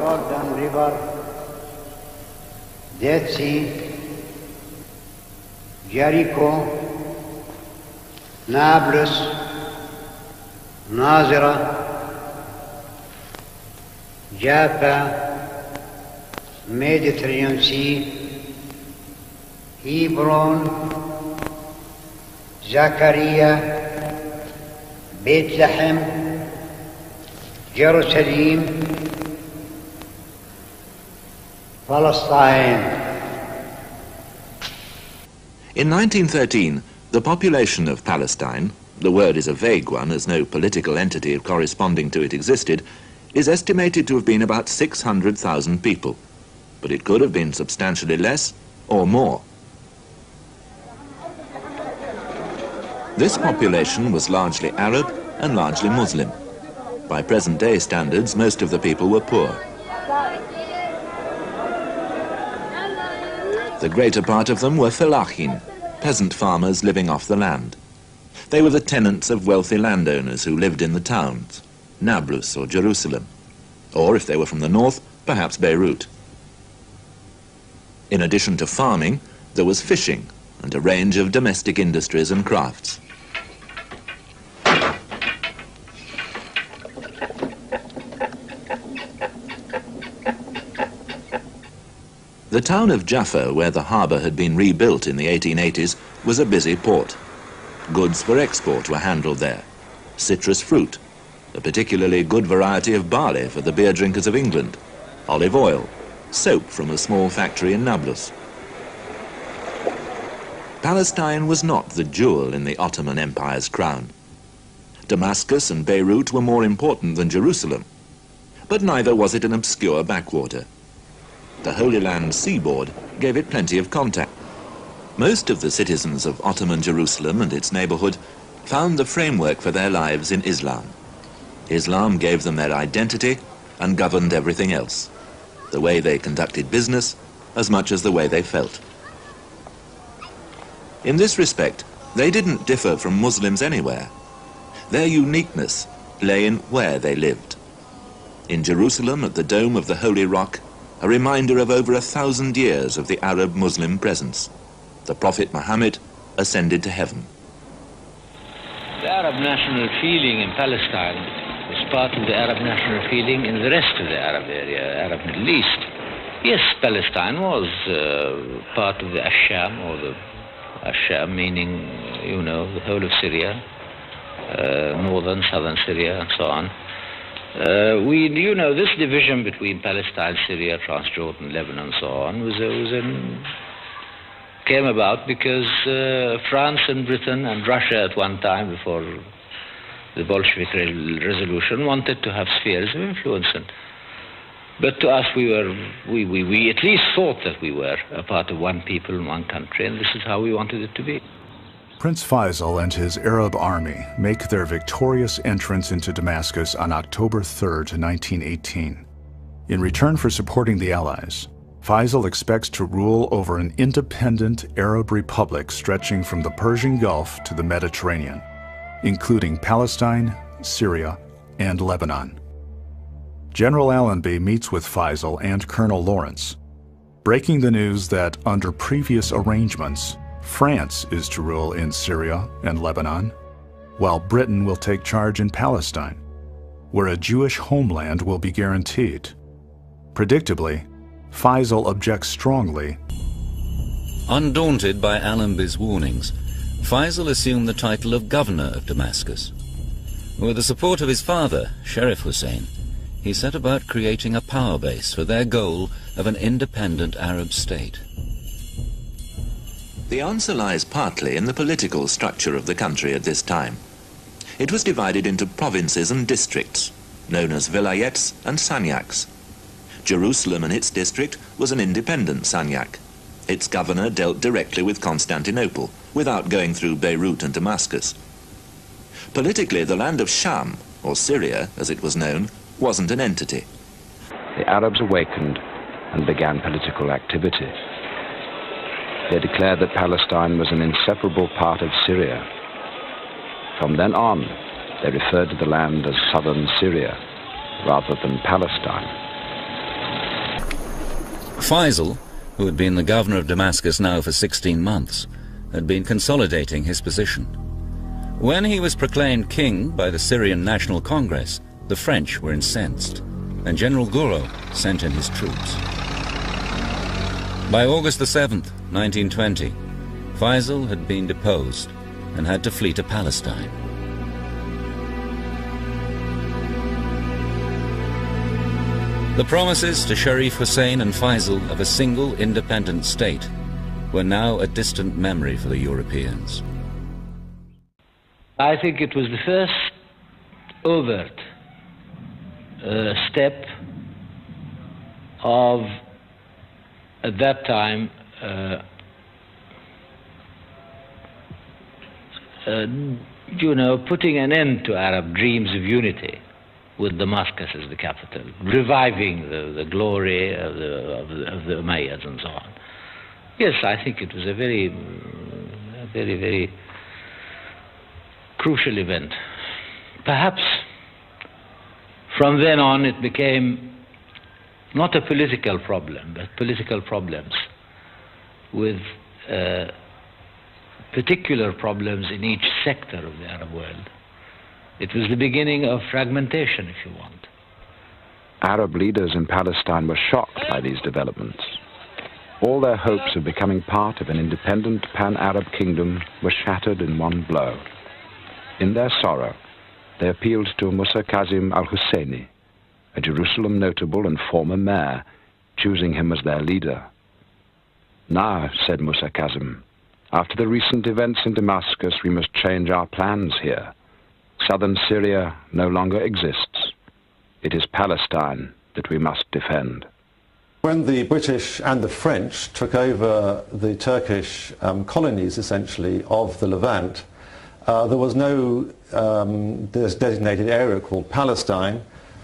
Jordan River, Dead Sea, Jericho, Nablus, Nazareth, Jaffa, Mediterranean Sea, Hebron, Zachariah, Bethlehem, Jerusalem, Palestine. In 1913, the population of Palestine, the word is a vague one as no political entity corresponding to it existed, is estimated to have been about 600,000 people, but it could have been substantially less or more. This population was largely Arab and largely Muslim. By present-day standards, most of the people were poor. The greater part of them were felachin, peasant farmers living off the land. They were the tenants of wealthy landowners who lived in the towns, Nablus or Jerusalem, or if they were from the north, perhaps Beirut. In addition to farming, there was fishing and a range of domestic industries and crafts. The town of Jaffa, where the harbour had been rebuilt in the 1880s, was a busy port. Goods for export were handled there. Citrus fruit, a particularly good variety of barley for the beer drinkers of England, olive oil, soap from a small factory in Nablus. Palestine was not the jewel in the Ottoman Empire's crown. Damascus and Beirut were more important than Jerusalem, but neither was it an obscure backwater. The Holy Land seaboard gave it plenty of contact. Most of the citizens of Ottoman Jerusalem and its neighborhood found the framework for their lives in Islam. Islam gave them their identity and governed everything else, the way they conducted business as much as the way they felt. In this respect, they didn't differ from Muslims anywhere. Their uniqueness lay in where they lived. In Jerusalem, at the dome of the Holy Rock, a reminder of over 1,000 years of the Arab-Muslim presence. The Prophet Muhammad ascended to heaven. The Arab national feeling in Palestine was part of the Arab national feeling in the rest of the Arab area, Arab Middle East. Yes, Palestine was part of the Asham, or the Asham meaning, the whole of Syria, northern, southern Syria, and so on. This division between Palestine, Syria, Transjordan, Lebanon, and so on came about because France and Britain and Russia at one time, before the Bolshevik resolution, wanted to have spheres of influence. But to us, we at least thought that we were a part of one people and one country, and this is how we wanted it to be. Prince Faisal and his Arab army make their victorious entrance into Damascus on October 3rd, 1918. In return for supporting the Allies, Faisal expects to rule over an independent Arab republic stretching from the Persian Gulf to the Mediterranean, including Palestine, Syria, and Lebanon. General Allenby meets with Faisal and Colonel Lawrence, breaking the news that under previous arrangements, France is to rule in Syria and Lebanon, while Britain will take charge in Palestine, where a Jewish homeland will be guaranteed. Predictably, Faisal objects strongly. Undaunted by Allenby's warnings, Faisal assumed the title of governor of Damascus. With the support of his father, Sheriff Hussein, he set about creating a power base for their goal of an independent Arab state. The answer lies partly in the political structure of the country at this time. It was divided into provinces and districts, known as vilayets and sanyaks. Jerusalem and its district was an independent sanyak. Its governor dealt directly with Constantinople, without going through Beirut and Damascus. Politically, the land of Sham, or Syria as it was known, wasn't an entity. The Arabs awakened and began political activity. They declared that Palestine was an inseparable part of Syria. From then on, they referred to the land as southern Syria rather than Palestine. Faisal, who had been the governor of Damascus now for 16 months, had been consolidating his position. When he was proclaimed king by the Syrian National Congress, the French were incensed, and General Gouraud sent in his troops. By August the 7th, 1920, Faisal had been deposed and had to flee to Palestine. The promises to Sharif Hussein and Faisal of a single independent state were now a distant memory for the Europeans. I think it was the first overt step of, at that time, putting an end to Arab dreams of unity with Damascus as the capital, reviving the glory of the Umayyads and so on. Yes, I think it was a very, very crucial event. Perhaps from then on it became not a political problem, but political problems with particular problems in each sector of the Arab world. It was the beginning of fragmentation, if you want. Arab leaders in Palestine were shocked by these developments. All their hopes of becoming part of an independent pan-Arab kingdom were shattered in one blow. In their sorrow, they appealed to Musa Kazim al-Husseini, a Jerusalem notable and former mayor, choosing him as their leader. Now, said Musa Kazim, after the recent events in Damascus, we must change our plans here. Southern Syria no longer exists. It is Palestine that we must defend. When the British and the French took over the Turkish colonies, essentially, of the Levant, there was no designated area called Palestine.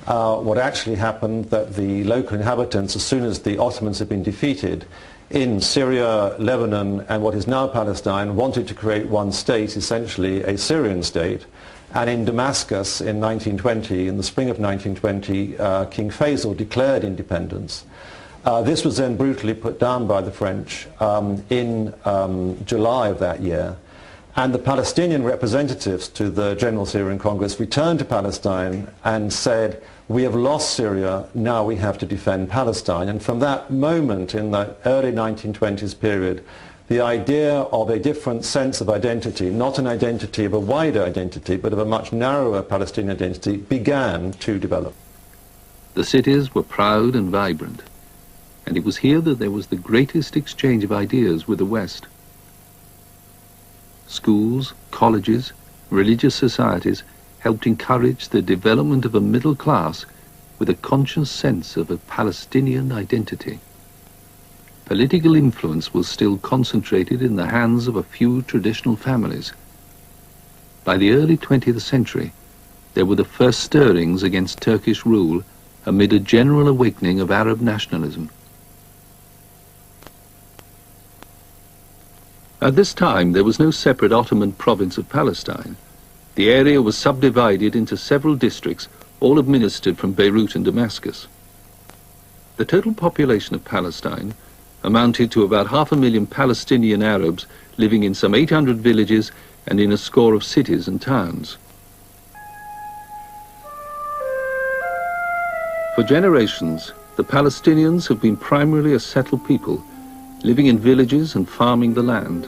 What actually happened that the local inhabitants, as soon as the Ottomans had been defeated in Syria, Lebanon, and what is now Palestine, wanted to create one state, essentially a Syrian state. And in Damascus in 1920, in the spring of 1920, King Faisal declared independence. This was then brutally put down by the French in July of that year. And the Palestinian representatives to the General Syrian Congress returned to Palestine and said, we have lost Syria, now we have to defend Palestine. And from that moment in the early 1920s period, the idea of a different sense of identity, not an identity of a wider identity, but of a much narrower Palestinian identity, began to develop. The cities were proud and vibrant, and it was here that there was the greatest exchange of ideas with the West. Schools, colleges, religious societies helped encourage the development of a middle class with a conscious sense of a Palestinian identity. Political influence was still concentrated in the hands of a few traditional families. By the early 20th century, there were the first stirrings against Turkish rule amid a general awakening of Arab nationalism. At this time, there was no separate Ottoman province of Palestine. The area was subdivided into several districts, all administered from Beirut and Damascus. The total population of Palestine amounted to about 500,000 Palestinian Arabs living in some 800 villages and in a score of cities and towns. For generations, the Palestinians have been primarily a settled people, living in villages and farming the land.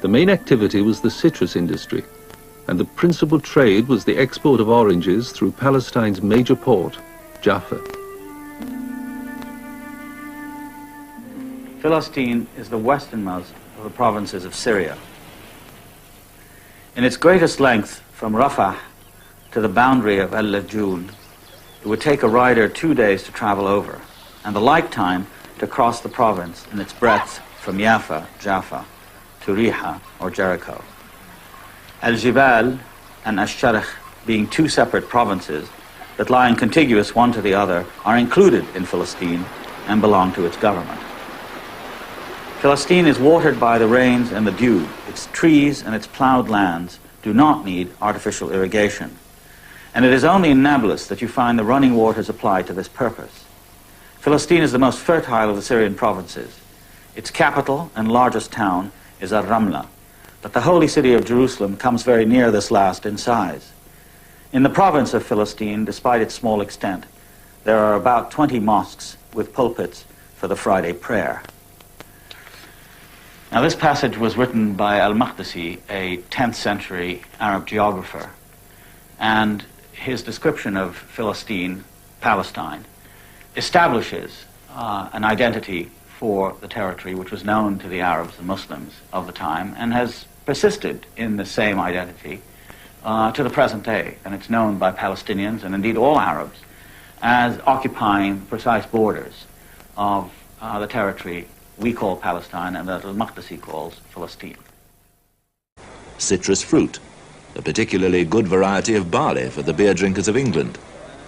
The main activity was the citrus industry, and the principal trade was the export of oranges through Palestine's major port, Jaffa. Palestine is the westernmost of the provinces of Syria. In its greatest length, from Rafah to the boundary of El-Lajun, it would take a rider 2 days to travel over, and the like time to cross the province in its breadth from Jaffa to Riha or Jericho. Al-Jibal and Ash-Sharikh, being two separate provinces that lie contiguous one to the other, are included in Palestine and belong to its government. Palestine is watered by the rains and the dew. Its trees and its plowed lands do not need artificial irrigation. And it is only in Nablus that you find the running waters applied to this purpose. Palestine is the most fertile of the Syrian provinces. Its capital and largest town is Ramla, but the holy city of Jerusalem comes very near this last in size. In the province of Palestine, despite its small extent, there are about 20 mosques with pulpits for the Friday prayer. Now, this passage was written by al-Maqdisi, a 10th century Arab geographer, and his description of Palestine establishes an identity for the territory which was known to the Arabs and Muslims of the time and has persisted in the same identity to the present day. And it's known by Palestinians and indeed all Arabs as occupying precise borders of the territory we call Palestine and that al-Maqdisi calls Palestine. Citrus fruit, a particularly good variety of barley for the beer drinkers of England,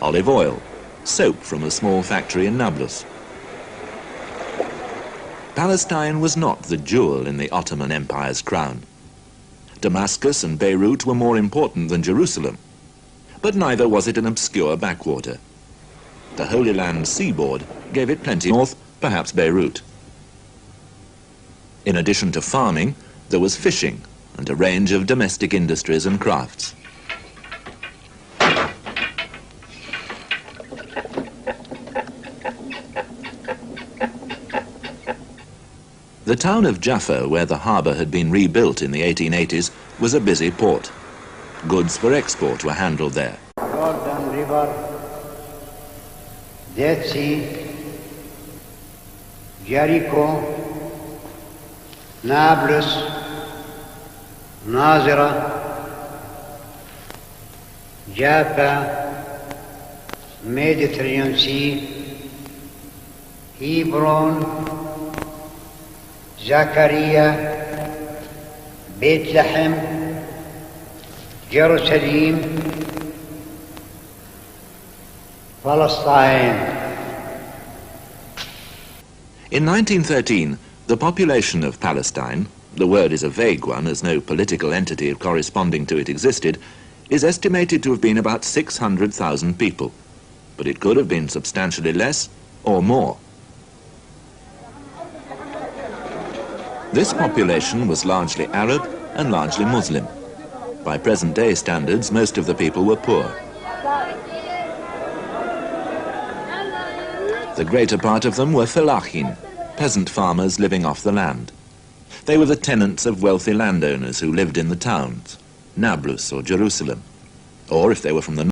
olive oil, soap from a small factory in Nablus. Palestine was not the jewel in the Ottoman Empire's crown. Damascus and Beirut were more important than Jerusalem, but neither was it an obscure backwater. The Holy Land seaboard gave it plenty north, perhaps Beirut. In addition to farming, there was fishing and a range of domestic industries and crafts. The town of Jaffa, where the harbour had been rebuilt in the 1880s, was a busy port. Goods for export were handled there. Jordan River, Dead Sea, Jericho, Nablus, Nazira, Jaffa, Mediterranean Sea, Hebron, Zachariah, Bethlehem, Jerusalem, Palestine. In 1913, the population of Palestine, the word is a vague one as no political entity corresponding to it existed, is estimated to have been about 600,000 people, but it could have been substantially less or more. This population was largely Arab and largely Muslim. By present-day standards, most of the people were poor. The greater part of them were felachin, peasant farmers living off the land. They were the tenants of wealthy landowners who lived in the towns, Nablus or Jerusalem, or if they were from the